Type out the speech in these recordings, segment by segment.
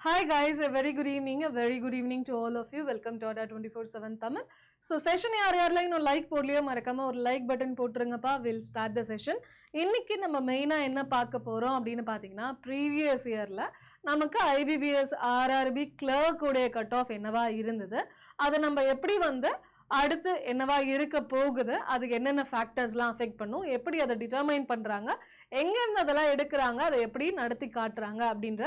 Hi guys, a very good evening to all of you. Welcome to Ada 24/7 Tamil. So session யாரெல்லாம் இன்னும் like போடலையோ மறக்காம ஒரு like button போட்டுருங்கப்பா. We'll start the session. இன்னைக்கு நம்ம மெயினா என்ன பார்க்க போறோம் அப்படின்னு பாத்தீங்கன்னா ப்ரீவியஸ் இயர்ல நமக்கு IBPS RRB கிளர்க் உடைய கட் ஆஃப் என்னவா இருந்தது, அதை நம்ம எப்படி அடுத்து என்னவா இருக்க போகுது, அதுக்கு என்னென்ன ஃபேக்டர்ஸ்லாம் அஃபெக்ட் பண்ணும், எப்படி அதை டிட்டர்மைன் பண்றாங்க, எங்க இருந்து அதெல்லாம் எடுக்கிறாங்க, அதை எப்படி நடத்தி காட்டுறாங்க அப்படின்ற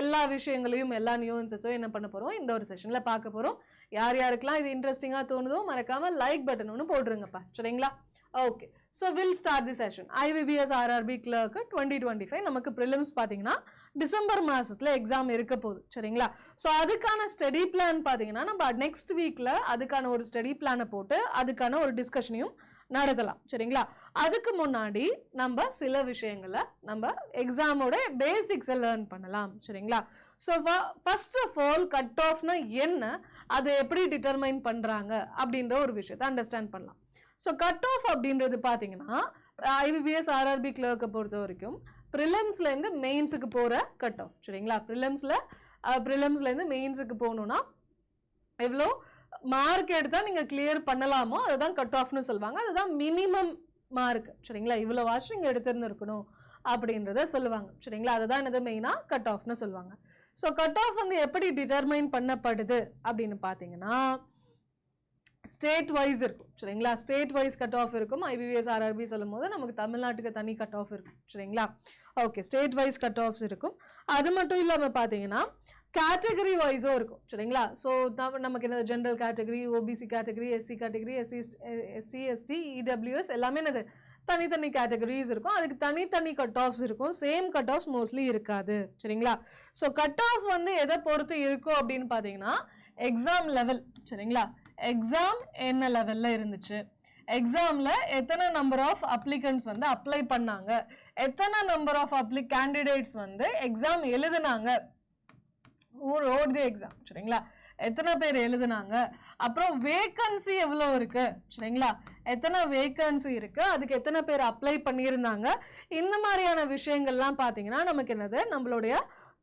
எல்லா விஷயங்களையும் எல்லா நியூன்சஸும் என்ன பண்ண போறோம் இந்த ஒரு செஷன்ல பார்க்க போறோம். யார் யாருக்கெல்லாம் இது இன்ட்ரெஸ்டிங்கா தோணுதோ மறக்காம லைக் பட்டன் ஒன்று போட்டுருங்கப்பா, சரிங்களா? Okay, so will start the session. IBPS RRB clerk 2025 நமக்கு ப்ரிலிம்ஸ் பார்த்தீங்கன்னா டிசம்பர் மாசத்துல எக்ஸாம் இருக்க போகுது, சரிங்களா? ஸோ அதுக்கான ஸ்டடி பிளான் பார்த்தீங்கன்னா நம்ம நெக்ஸ்ட் வீக்ல அதுக்கான ஒரு ஸ்டடி பிளானை போட்டு அதுக்கான ஒரு டிஸ்கஷனையும் நடத்தலாம், சரிங்களா? அதுக்கு முன்னாடி நம்ம சில விஷயங்களை நம்ம எக்ஸாமோட பேசிக்ஸை லேர்ன் பண்ணலாம், சரிங்களா? So first of all cut ஆஃப்னா என்ன, அதை எப்படி டிட்டர்மைன் பண்றாங்க அப்படின்ற ஒரு விஷயத்தை அண்டர்ஸ்டாண்ட் பண்ணலாம். ஸோ கட் ஆஃப் அப்படின்றது பார்த்தீங்கன்னா IBPS RRB கிளர்க்கை பொறுத்த வரைக்கும் ப்ரிலிம்ஸ்லேருந்து மெயின்ஸுக்கு போகிற கட் ஆஃப், சரிங்களா? ப்ரிலிம்ஸ்லேருந்து மெயின்ஸுக்கு போகணுன்னா எவ்வளோ மார்க் எடுத்தால் நீங்கள் கிளியர் பண்ணலாமோ அதுதான் கட் ஆஃப்னு சொல்லுவாங்க. அதுதான் மினிமம் மார்க், சரிங்களா? இவ்வளோ வாட்ச் நீங்கள் எடுத்திருந்துருக்கணும் அப்படின்றத சொல்லுவாங்க, சரிங்களா? அதுதான் என்னது மெயினாக கட் ஆஃப்னு சொல்லுவாங்க. ஸோ கட் ஆஃப் எப்படி டிட்டர்மைன் பண்ணப்படுது அப்படின்னு பார்த்தீங்கன்னா ஸ்டேட் வைஸ் இருக்கும், சரிங்களா? ஸ்டேட் வைஸ் கட் ஆஃப் இருக்கும். IBPS RRB சொல்லும் போது நமக்கு தமிழ்நாட்டுக்கு தனி கட் ஆஃப் இருக்கும், சரிங்களா? Okay, state wise cut offs இருக்கும். அது மட்டும் இல்லாமல் பார்த்தீங்கன்னா கேட்டகரி வைஸும் இருக்கும், சரிங்களா? ஸோ நமக்கு என்ன general category, OBC category, SC category, SC ST EWS எல்லாமே என்னது தனித்தனி கேட்டகரிஸ் இருக்கும். அதுக்கு தனித்தனி கட் ஆஃப்ஸ் இருக்கும். சேம் கட் ஆஃப்ஸ் மோஸ்ட்லி இருக்காது, சரிங்களா? ஸோ கட் ஆஃப் எதை பொறுத்து இருக்கும் அப்படின்னு பார்த்தீங்கன்னா எக்ஸாம் லெவல், சரிங்களா? எக்ஸாம் என்ன லெவல்ல இருந்துச்சு, எக்ஸாம்ல எத்தனை நம்பர் ஆஃப் அப்ளிகன்ஸ் அப்ளை பண்ணாங்க, எத்தனை நம்பர் ஆஃப் கேண்டிடேட்ஸ் எக்ஸாம் எழுதுனாங்க, ரோட் தி எக்ஸாம், சரிங்களா? எத்தனை பேர் எழுதுனாங்க, அப்புறம் வேகன்சி எவ்வளோ இருக்கு, சரிங்களா? எத்தனை வேகன்சி இருக்கு, அதுக்கு எத்தனை பேர் அப்ளை பண்ணியிருந்தாங்க, இந்த மாதிரியான விஷயங்கள்லாம் பார்த்தீங்கன்னா நமக்கு என்னது நம்மளுடைய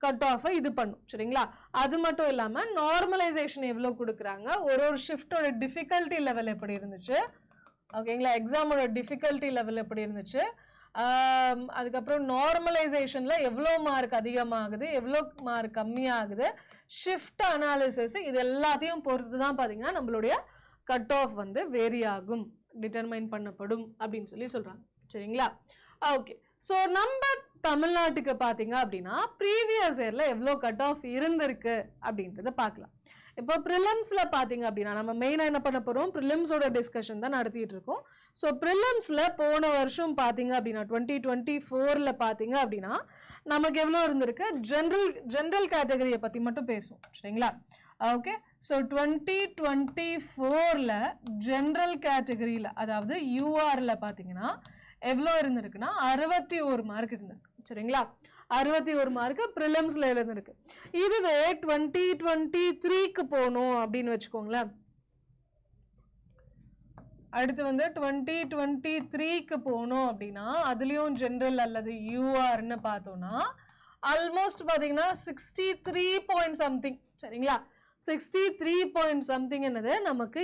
கட் ஆஃபை இது பண்ணும், சரிங்களா? அது மட்டும் இல்லாமல் நார்மலைசேஷன் எவ்வளோ கொடுக்குறாங்க, ஒரு ஷிஃப்டோட டிஃபிகல்ட்டி லெவல் எப்படி இருந்துச்சு, ஓகேங்களா? எக்ஸாமோட டிஃபிகல்ட்டி லெவல் எப்படி இருந்துச்சு, அதுக்கப்புறம் நார்மலைசேஷனில் எவ்வளோ மார்க் அதிகமாகுது, எவ்வளோ மார்க் கம்மியாகுது, ஷிஃப்ட் அனாலிசிஸ், இது எல்லாத்தையும் பொறுத்து தான் பார்த்தீங்கன்னா நம்மளுடைய கட் ஆஃப் வேரி ஆகும், டிட்டர்மைன் பண்ணப்படும் அப்படின்னு சொல்கிறாங்க, சரிங்களா? ஓகே, ஸோ நம்ம தமிழ்நாட்டுக்கு பார்த்தீங்க அப்படின்னா ப்ரீவியஸ் இயரில் எவ்வளோ கட் ஆஃப் இருந்திருக்கு அப்படின்றத பார்க்கலாம். இப்போ ப்ரிலிம்ஸில் பார்த்தீங்க அப்படின்னா நம்ம மெயினாக என்ன பண்ண போகிறோம், ப்ரிலிம்ஸோட டிஸ்கஷன் தான் நடத்திட்டு இருக்கோம். ஸோ ப்ரிலிம்ஸில் போன வருஷம் பார்த்தீங்க அப்படின்னா 2024 பார்த்தீங்க அப்படின்னா நமக்கு எவ்வளோ இருந்திருக்கு, ஜென்ரல் கேட்டகரியை பற்றி மட்டும் பேசுவோம், சரிங்களா? ஓகே, ஸோ 2024 ஜென்ரல் கேட்டகரியில் அதாவது URல பார்த்தீங்கன்னா எவ்வளோ இருந்திருக்குன்னா 61 மார்க் இருந்திருக்கு, சரிங்களா? 61 மார்க் ப்ரிலிம்ஸ்ல இருந்திருக்கு. இதுவே 2023க்கு போகணும் அப்படின்னு வச்சுக்கோங்களேன். அடுத்து 2023க்கு போகணும் அப்படின்னா அதுலேயும் ஜென்ரல் அல்லது URன்னு பார்த்தோம்னா ஆல்மோஸ்ட் பார்த்தீங்கன்னா 63 பாயிண்ட் சம்திங், சரிங்களா? 63 பாயிண்ட் சம்திங் என்னது நமக்கு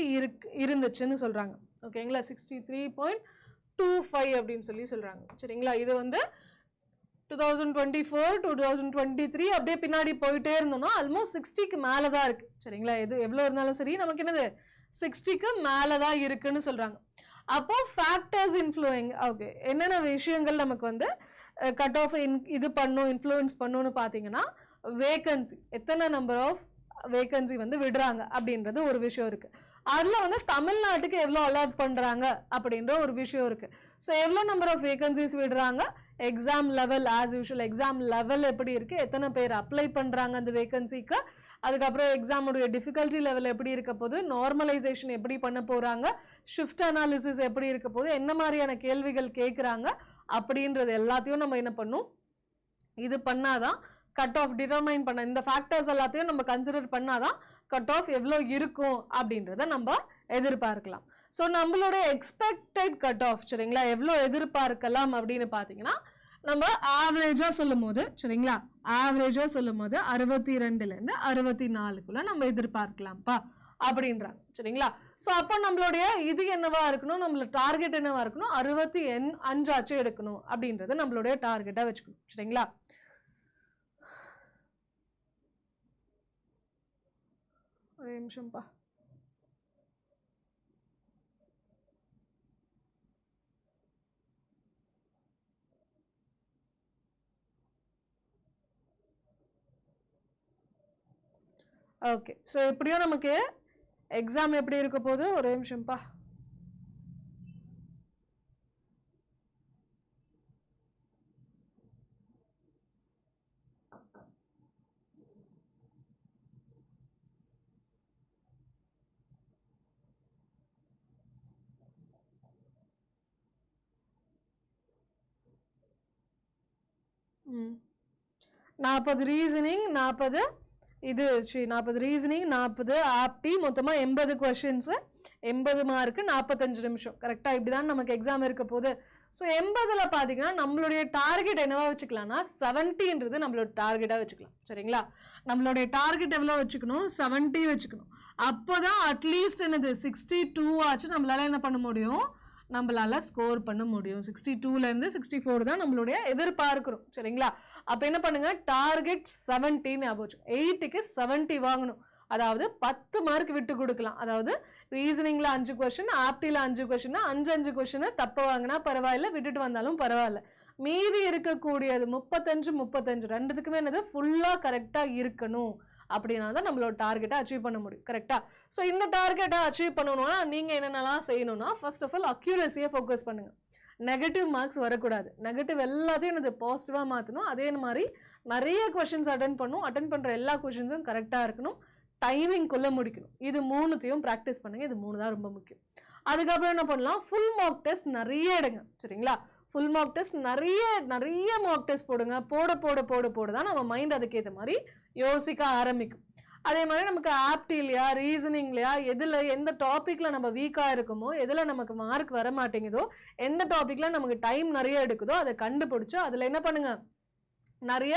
இருந்துச்சுன்னு சொல்றாங்க, ஓகேங்களா? 63.25 அப்படின்னு சொல்றாங்க, சரிங்களா? இது 2024 2023 அப்படியே பின்னாடி போயிட்டே இருந்தோம்னா ஆல்மோஸ்ட் 60க்கு மேலே தான் இருக்கு, சரிங்களா? எது எவ்வளோ இருந்தாலும் சரி நமக்கு என்னது 60க்கு மேலே தான் இருக்குன்னு சொல்றாங்க. அப்போ ஃபேக்டர்ஸ் இன்ஃப்ளூயிங், ஓகே, என்னென்ன விஷயங்கள் நமக்கு கட் ஆஃப் இது பண்ணும் இன்ஃப்ளூயன்ஸ் பண்ணுன்னு பார்த்தீங்கன்னா வேகன்சி, எத்தனை நம்பர் ஆஃப் வேகன்சி விடுறாங்க அப்படின்றது ஒரு விஷயம் இருக்கு. அதுல தமிழ்நாட்டுக்கு எவ்வளோ அலாட் பண்றாங்க அப்படின்ற ஒரு விஷயம் இருக்கு. ஸோ எவ்வளோ நம்பர் ஆஃப் வேகன்சிஸ் விடுறாங்க, exam level as usual exam level எப்படி இருக்கு, எத்தனை பேர் அப்ளை பண்றாங்க அந்த வேகன்சிக்கு, அதுக்கப்புறம் எக்ஸாமுடைய டிஃபிகல்ட்டி லெவல் எப்படி இருக்க போது, நார்மலைசேஷன் எப்படி பண்ண போறாங்க, ஷிஃப்ட் அனாலிசிஸ் எப்படி இருக்க போது, என்ன மாதிரியான கேள்விகள் கேட்குறாங்க அப்படின்றது எல்லாத்தையும் நம்ம என்ன பண்ணும், இது பண்ணாதான் கட் ஆஃப் டிட்டர்மைன் பண்ண, இந்த ஃபேக்டர்ஸ் எல்லாத்தையும் நம்ம கன்சிடர் பண்ணாதான் கட் ஆஃப் எவ்வளோ இருக்கும் அப்படின்றத நம்ம எதிர்பார்க்கலாம். ஸோ நம்மளோட எக்ஸ்பெக்டட் கட் ஆஃப், சரிங்களா, எவ்வளோ எதிர்பார்க்கலாம் அப்படின்னு பார்த்தீங்கன்னா நம்ம ஆவரேஜா சொல்லும் போது சரிங்களா, ஆவரேஜா சொல்லும் போது 62ல இருந்து 64க்குள்ள நம்ம எதிர்பார்க்கலாம்ப்பா அப்படின்றாங்க சரிங்களா. ஸோ அப்போ நம்மளுடைய இது என்னவா இருக்கணும், நம்மளோட டார்கெட் என்னவா இருக்கணும், 65 எடுக்கணும் அப்படின்றது நம்மளுடைய டார்கெட்டா வச்சுக்கணும் சரிங்களா. ஒரே நிமிஷம்ப்பா. ஓகே, ஸோ எப்படியோ நமக்கு எக்ஸாம் எப்படி இருக்க போகுது, ஒரே நிமிஷம்ப்பா. ம் 40 ரீசனிங், 40 இது 40 ரீசனிங், 40 ஆப்டி, மொத்தமா 80 கொஸ்டின்ஸ், 80 மார்க்கு, 45 நிமிஷம். கரெக்டா இப்படிதான் நமக்கு எக்ஸாம் இருக்க போகுது. ஸோ 80ல பாத்தீங்கன்னா நம்மளுடைய டார்கெட் என்னவா வச்சுக்கலாம்னா 70ன்றது நம்மளோட டார்கெட்டா வச்சுக்கலாம் சரிங்களா. நம்மளுடைய டார்கெட் எவ்வளவு வச்சுக்கணும், 70 வச்சுக்கணும். அப்போதான் அட்லீஸ்ட் என்னது 62 ஆச்சு நம்மளால என்ன பண்ண முடியும், நம்மளால ஸ்கோர் பண்ண முடியும். 62ல இருந்து 64 தான் நம்மளுடைய எதிர்பார்க்கிறோம் சரிங்களா. அப்ப என்ன பண்ணுங்க, டார்கெட் 70 ஞாபகம், 8க்கு 70 வாங்கணும். அதாவது 10 மார்க் விட்டு கொடுக்கலாம். அதாவது ரீசனிங்ல 5 கொஸ்டின், ஆப்டில 5 கொஸ்டின், 5 கொஸ்டின் தப்ப வாங்கினா பரவாயில்ல, விட்டுட்டு வந்தாலும் பரவாயில்ல. மீதி இருக்கக்கூடியது 35 ரெண்டுத்துக்குமே என்னது ஃபுல்லா கரெக்டா இருக்கணும். அப்படின்னா தான் நம்மளோட டார்கெட்டை அச்சீவ் பண்ண முடியும் கரெக்டா. ஸோ இந்த டார்கெட்டை அச்சீவ் பண்ணணும்னா நீங்க என்னென்னலாம் செய்யணும்னா, ஃபர்ஸ்ட் ஆஃப் ஆல் அக்யூரஸியை ஃபோக்கஸ் பண்ணுங்க. நெகட்டிவ் மார்க்ஸ் வரக்கூடாது. நெகட்டிவ் எல்லாத்தையும் எனக்கு பாசிட்டிவா மாற்றணும். அதே மாதிரி நிறைய கொஸ்டின்ஸ் அட்டன் பண்ற எல்லா கொஸ்டின்ஸும் கரெக்டா இருக்கணும். டைமிங்குள்ள முடிக்கணும். இது 3த்தையும் ப்ராக்டிஸ் பண்ணுங்க. இது 3 தான் ரொம்ப முக்கியம். அதுக்கப்புறம் என்ன பண்ணலாம், ஃபுல் மார்க் டெஸ்ட் நிறைய எடுங்க சரிங்களா. ஃபுல் மார்க் டெஸ்ட் நிறைய மார்க் டெஸ்ட் போடுங்க. போட தான் நம்ம மைண்ட் அதுக்கேற்ற மாதிரி யோசிக்க ஆரம்பிக்கும். அதே மாதிரி நமக்கு ஆப்டிலையா, ரீசனிங்லையா, எந்த டாபிக்ல நம்ம வீக்கா இருக்குமோ, எதுல நமக்கு மார்க் வர மாட்டேங்குதோ, எந்த டாபிக்ல நமக்கு டைம் நிறைய எடுக்குதோ அதை கண்டுபிடிச்சு அதுல என்ன பண்ணுங்க, நிறைய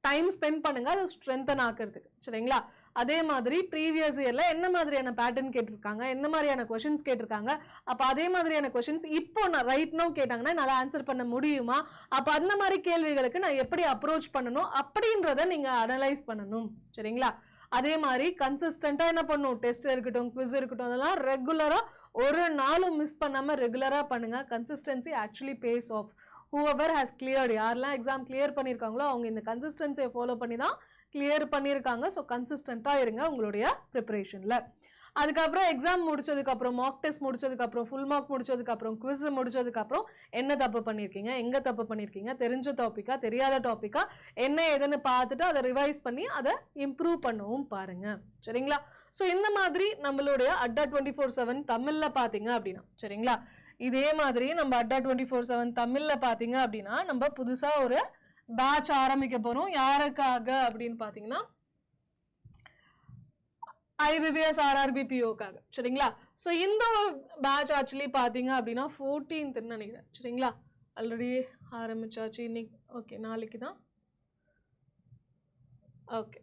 டைம் ஸ்பெண்ட் பண்ணுங்க, அதை ஸ்ட்ரென்தன் ஆக்கிறதுக்கு சரிங்களா. அதே மாதிரி ப்ரீவியஸ் இயர்ல என்ன மாதிரியான பேட்டர்ன் கேட்டிருக்காங்க, எந்த மாதிரியான கொஸ்டின்ஸ் கேட்டிருக்காங்க, அப்ப அதே மாதிரியான கொஸ்டின்ஸ் இப்போ நான் ரைட் நோ கேட்டாங்கன்னா என்னால் ஆன்சர் பண்ண முடியுமா, அப்ப அந்த மாதிரி கேள்விகளுக்கு நான் எப்படி அப்ரோச் பண்ணணும் அப்படின்றத நீங்க அனலைஸ் பண்ணணும் சரிங்களா. அதே மாதிரி கன்சிஸ்டண்டா என்ன பண்ணும், டெஸ்ட் இருக்கட்டும், குவிஸ் இருக்கட்டும், அதெல்லாம் ரெகுலரா ஒரு நாளும் மிஸ் பண்ணாம ரெகுலரா பண்ணுங்க. Consistency actually pays off. whoever has cleared, யாரெல்லாம் எக்ஸாம் கிளியர் பண்ணியிருக்காங்களோ அவங்க இந்த கன்சிஸ்டன்சியை ஃபாலோ பண்ணி தான் கிளியர் பண்ணியிருக்காங்க. ஸோ கன்சிஸ்டண்ட்டாக இருங்க உங்களுடைய ப்ரிப்பரேஷனில். அதுக்கப்புறம் எக்ஸாம் முடிச்சதுக்கப்புறம், மார்க் டெஸ்ட் முடிச்சதுக்கப்புறம், ஃபுல் மார்க் முடிச்சதுக்கப்புறம், குவிஸ் முடிச்சதுக்கப்புறம் என்ன தப்பு பண்ணியிருக்கீங்க, எங்கே தப்பு பண்ணியிருக்கீங்க, தெரிஞ்ச டாப்பிக்கா தெரியாத டாப்பிக்கா என்ன ஏதுன்னு பார்த்துட்டு அதை ரிவைஸ் பண்ணி அதை இம்ப்ரூவ் பண்ணவும் பாருங்க சரிங்களா. ஸோ இந்த மாதிரி நம்மளுடைய அட்டா 24/7 தமிழில் பார்த்தீங்க அப்படின்னா சரிங்களா, இதே மாதிரி நம்ம அட்டா 24/7 தமிழ்ல பாத்தீங்க அப்படின்னா நம்ம புதுசா ஒரு பேட்ச் ஆரம்பிக்க போறோம். யாருக்காக அப்படின்னு பாத்தீங்கன்னா IBPS RRB PO-க்காக சரிங்களா. ஸோ இந்த பேட்ச் ஆக்சுவலி பாத்தீங்க அப்படின்னா 14th நினைக்கிறேன் சரிங்களா. ஆல்ரெடி ஆரம்பிச்சாச்சு இன்னைக்கு. ஓகே, நாளைக்கு தான். ஓகே,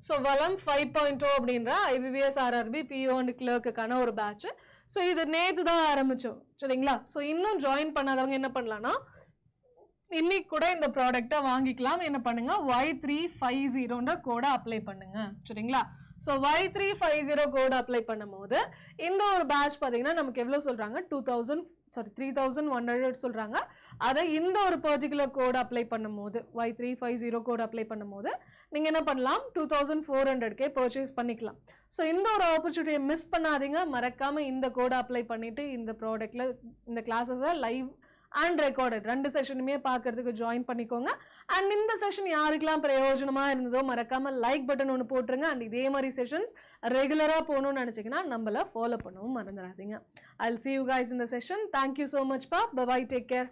ஸோ வளம் 5.0 அப்படின்ற IBPS RRB PO அண்ட் கிளர்க்குக்கான ஒரு பேட்ச். ஸோ இது நேற்று தான் ஆரம்பிச்சோம் சரிங்களா. ஸோ இன்னும் ஜாயின் பண்ணாதவங்க என்ன பண்ணலாம்னா இன்னைக்கு கூட இந்த ப்ராடக்டை வாங்கிக்கலாம். என்ன பண்ணுங்க, Y350ன்ற கோடை அப்ளை பண்ணுங்க சரிங்களா. ஸோ Y350 கோடை அப்ளை பண்ணும் போது இந்த ஒரு பேட்ச் பார்த்தீங்கன்னா நமக்கு எவ்வளோ சொல்றாங்க, 3,100 சொல்றாங்க. அதை இந்த ஒரு பர்டிகுலர் கோடை அப்ளை பண்ணும் போது, Y350 கோடை அப்ளை பண்ணும் போது நீங்க என்ன பண்ணலாம், 2,400 பர்ச்சேஸ் பண்ணிக்கலாம். ஸோ இந்த ஒரு ஆப்பர்ச்சுனிட்டியை மிஸ் பண்ணாதீங்க. மறக்காம இந்த கோடை அப்ளை பண்ணிட்டு இந்த ப்ராடக்ட்ல இந்த கிளாஸஸை லைவ் அண்ட் ரெக்கார்டட் 2 செஷனுமே பார்க்கறதுக்கு ஜாயின் பண்ணிக்கோங்க. அண்ட் இந்த செஷன் யாருக்கெல்லாம் பிரயோஜனமா இருந்ததோ மறக்காம லைக் பட்டன் ஒன்று போட்டுருங்க. அண்ட் இதே மாதிரி செஷன்ஸ் ரெகுலரா போகணும்னு நினைச்சீங்கன்னா நம்மள ஃபாலோ பண்ணவும் மறந்துடாதீங்க. I'll see you guys in the session. Thank you so much, Pa. Bye bye. Take care.